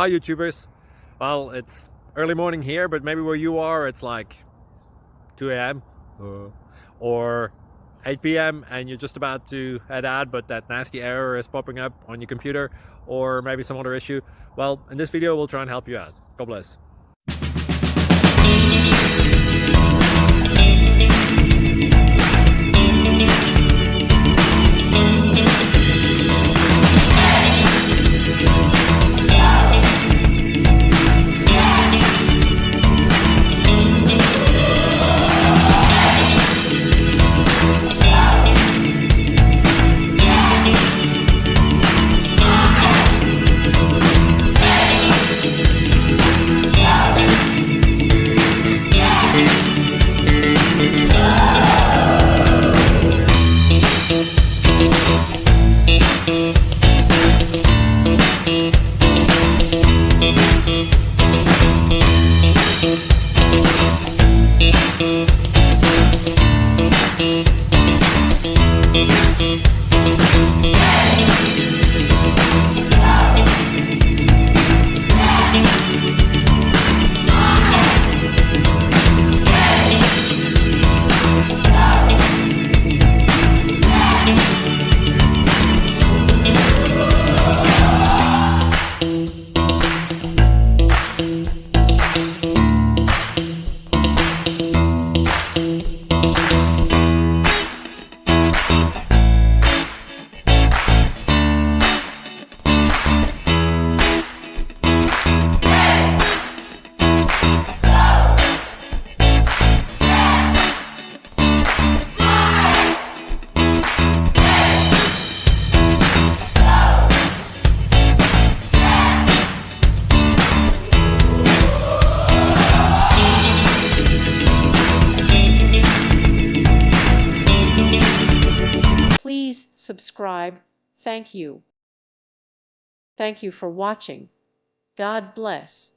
Hi YouTubers. Well, it's early morning here, but maybe where you are it's like 2 a.m. or 8 p.m. and you're just about to head out, but that nasty error is popping up on your computer, or maybe some other issue. Well, in this video we'll try and help you out. God bless. Please subscribe. Thank you. Thank you for watching. God bless.